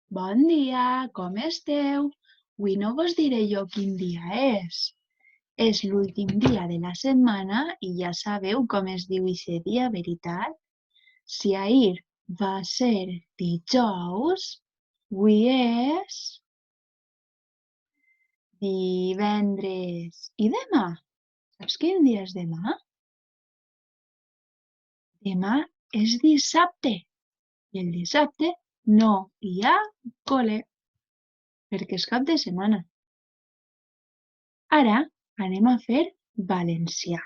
Bon dia, com esteu? Avui no vos diré jo quin dia és. És l'últim dia de la setmana i ja sabeu com es diu aquest dia, veritat? Si ahir va ser dijous, avui és divendres. I demà? Saps quin dia és demà? Demà és dissabte. I el dissabte no hi ha col·le, perquè és cap de setmana. Ara anem a fer valencià.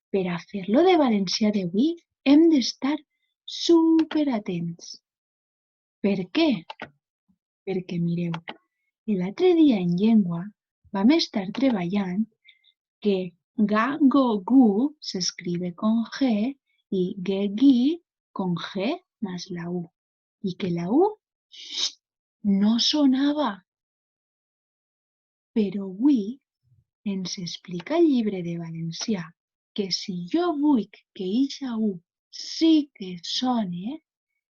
Per a fer-lo de valencià d'avui hem d'estar superatents. Per què? Perquè mireu, l'altre dia en llengua vam estar treballant que ga, go, gu s'escribe con G i ge, gui con G más la U. I que la U no sonava. Però avui ens explica el llibre de valencià que si jo vull que eixa U sí que sone,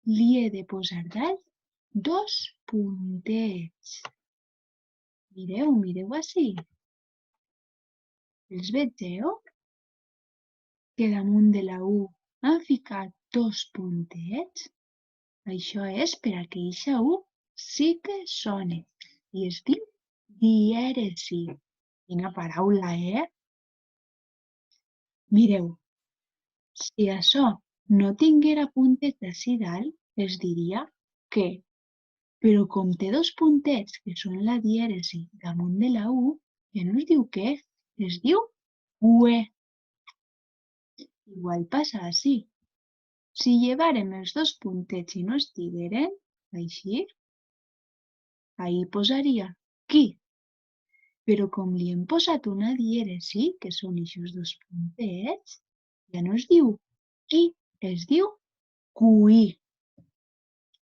li he de posar dalt dos puntets. Mireu, mireu ací. Els vegeu? Que damunt de la U han ficat dos puntets. Això és per a que eixa U sí que sone. I es diu dièresi. Quina paraula, eh? Mireu, si això no tinguera puntets ací dalt, es diria que, però com té dos puntets, que són la dièresi damunt de la U, ja no es diu què, es diu ue. Igual passa ací. Si llevàrem els dos puntets i no estigueren, així, ahí posaria qui. Però com li hem posat una dièresi, que són eixos dos puntets, ja no es diu qui, es diu cuí.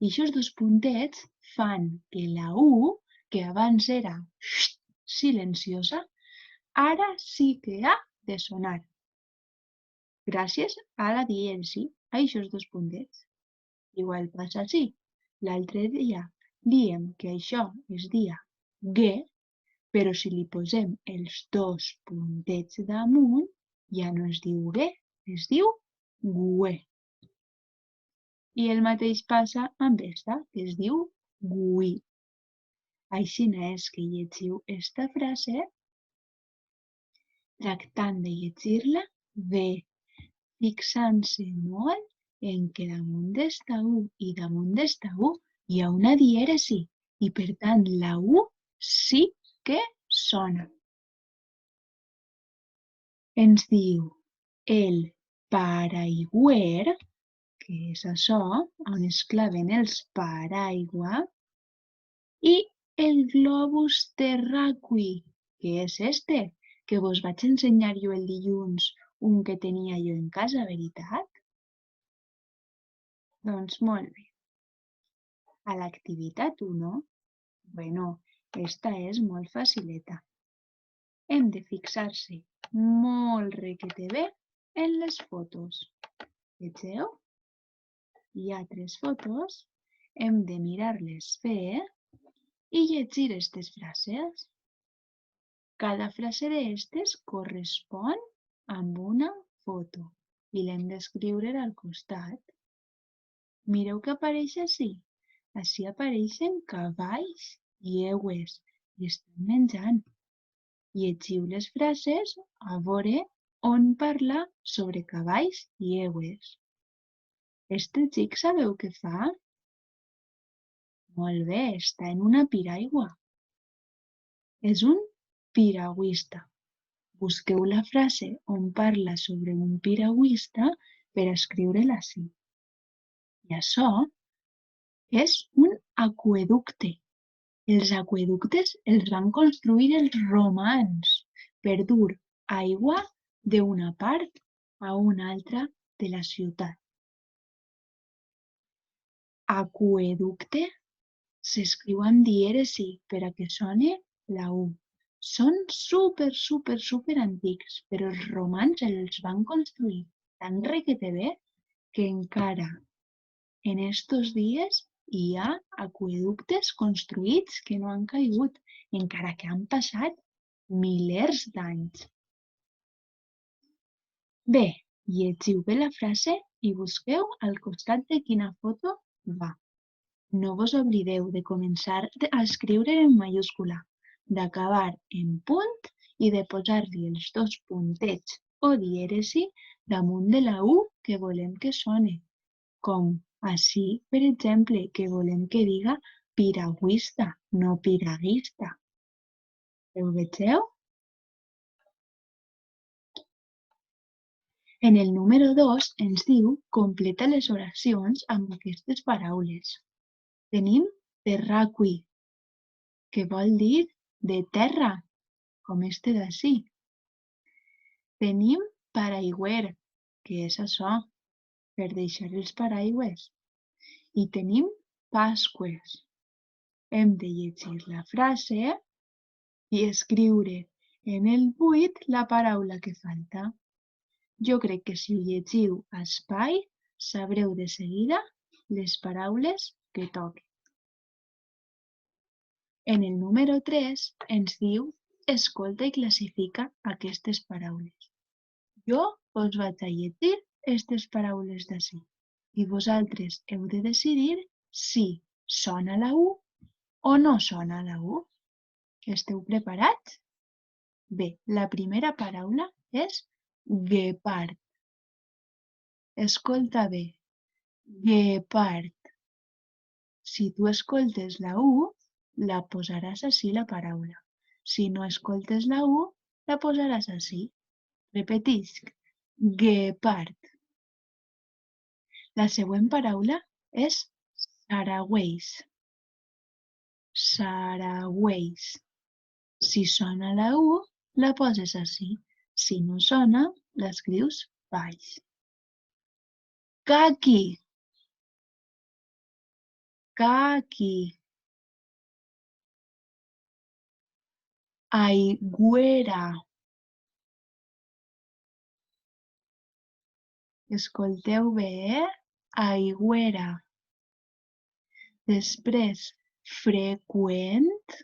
I aquests dos puntets fan que la U, que abans era silenciosa, ara sí que ha de sonar. Gràcies a la dièresi, a aquests dos puntets. Igual passa així. L'altre dia diem que això es dia ge, però si li posem els dos puntets damunt, ja no es diu ge, es diu gue. I el mateix passa amb esta, que es diu gui. Aixina és que llegiu esta frase tractant de llegir-la bé, fixant-se molt en que damunt d'esta U i damunt d'esta U hi ha una dièresi i per tant la U sí que sona. Ens diu el paraigüer, que és això, on es claven els paraigua, i el globus terraqüi, que és este, que vos vaig ensenyar jo el dilluns, un que tenia jo en casa, veritat? Doncs molt bé. A l'activitat 1, bueno, esta és molt facileta. Hem de fixar-se molt requete bé en les fotos. Vegeu? Hi ha 3 fotos, hem de mirar-les bé i llegir aquestes frases. Cada frase d'estes correspon amb una foto i l'hem d'escriure al costat. Mireu que apareix ací. Ací apareixen cavalls i eues i estan menjant. Llegiu les frases a veure on parla sobre cavalls i eues. Este xic sabeu què fa? Molt bé, està en una piraigua. És un piragüista. Busqueu la frase on parla sobre un piragüista per escriure-la ací. I això és un aqüeducte. Els aqüeductes els van construir els romans per dur aigua d'una part a una altra de la ciutat. Aqüeducte s'escriu amb dièresi per a que sone la U. Són super antics, però els romans els van construir tan requete bé que encara en estos dies hi ha aqüeductes construïts que no han caigut, encara que han passat milers d'anys. Bé, llegiu bé la frase i busqueu al costat de quina foto va. No vos oblideu de començar a escriure en mayúscula, d'acabar en punt i de posar-li els dos puntets o dièresi damunt de la U que volem que sone, com ací, per exemple, que volem que diga piragüista, no piraguista. Ho vegeu? En el número 2 ens diu completa les oracions amb aquestes paraules. Tenim terraqüi, que vol dir de terra, com este d'ací. Tenim paraigüer, que és això, per deixar els paraigües. I tenim pasqües. Hem de llegir la frase i escriure en el buit la paraula que falta. Jo crec que si ho llegiu a espai, sabreu de seguida les paraules que toquen. En el número 3 ens diu escolta i classifica aquestes paraules. Jo us vaig a llegir aquestes paraules d'ací i vosaltres heu de decidir si sona la U o no sona la U. Esteu preparats? Bé, la primera paraula és guepard. Escolta bé, guepard. Si tu escoltes la U, la posaràs ací la paraula. Si no escoltes la U, la posaràs ací. Repetisc, guepard. La següent paraula és saragüeis. Saragüeis. Si sona la U, la poses ací. Si no sona, l'escrius baix. Caqui. Caqui. Aigüera. Escolteu bé, aigüera. Després, freqüent.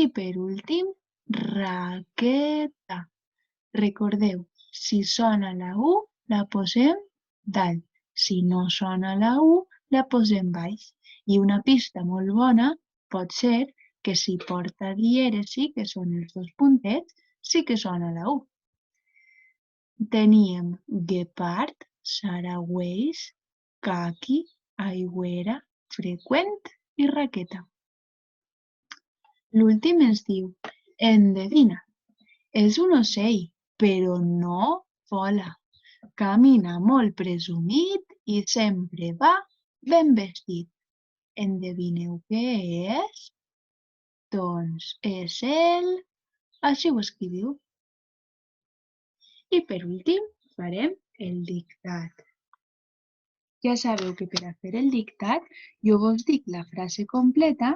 I per últim, raqueta. Recordeu, si sona la U, la posem dalt. Si no sona la U, la posem baix. I una pista molt bona pot ser que si porta dièresi, que són els dos puntets, sí que sona la U. Teníem guepard, saragüeis, caqui, aigüera, freqüent i raqueta. L'últim ens diu, endevina, és un ocell, però no vola. Camina molt presumit i sempre va ben vestit. Endevineu què és? Doncs és el... Així ho escriviu. I per últim farem el dictat. Ja sabeu que per a fer el dictat jo vos dic la frase completa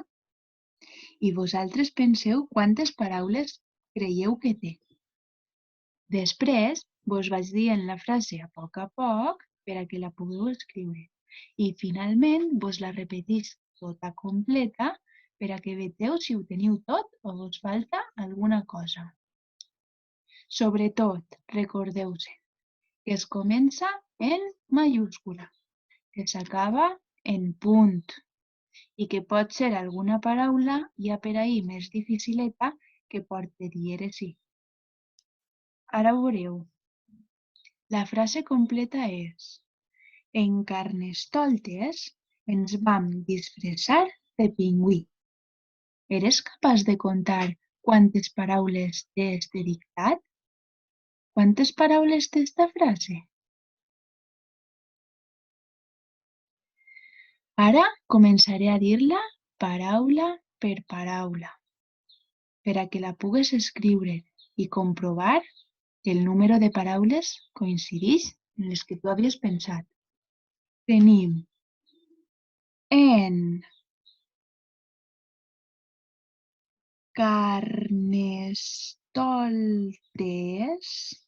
i vosaltres penseu quantes paraules creieu que té. Després vos vaig dient la frase a poc per a que la pugueu escriure. I finalment vos la repetisc tota completa per a que vegeu si ho teniu tot o vos falta alguna cosa. Sobretot, recordeu-se que es comença en mayúscula, que s'acaba en punt i que pot ser alguna paraula ja per ahí més dificileta que porte dièresi. Ara ho veureu. La frase completa és: en Carnestoltes ens vam disfressar de pingüí. Eres capaç de contar quantes paraules té este dictat? Quantes paraules té esta frase? Ara començaré a dir-la paraula per paraula, per a que la pugues escriure i comprovar que el número de paraules coincideix en les que tu havies pensat. Tenim en Carnestoltes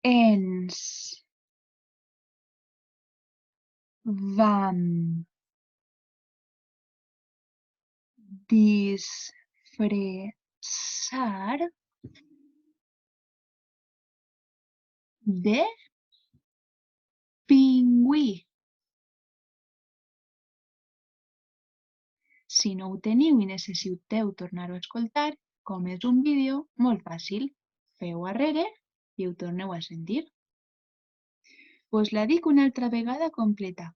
Ens vam disfressar de pingüí. Si no ho teniu i necessiteu tornar-ho a escoltar, com és un vídeo, molt fàcil. Feu arrere i ho torneu a sentir. Us la dic una altra vegada completa.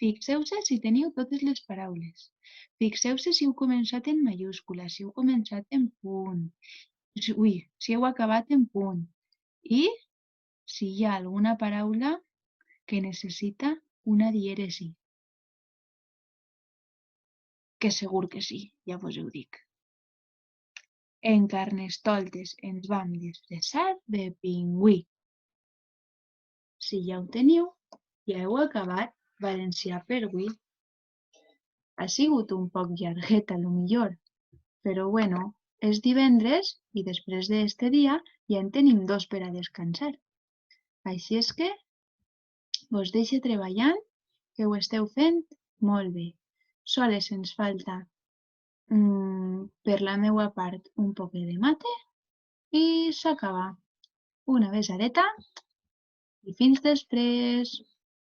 Fixeu-se si teniu totes les paraules. Fixeu-se si heu començat en mayúscula, si heu començat en punt. Si heu acabat en punt. I si hi ha alguna paraula que necessita una dièresi. Que segur que sí, ja vos ho dic. En Carnestoltes ens vam disfressar de pingüí. Si ja ho teniu, ja heu acabat valencià per avui. Ha sigut un poc llarguet, a lo millor, però bueno, és divendres i després d'este dia ja en tenim 2 per a descansar. Així és que vos deixe treballant, que ho esteu fent molt bé. Sols ens falta, per la meua part, un poquet de mate i s'acaba. Una besadeta i fins després!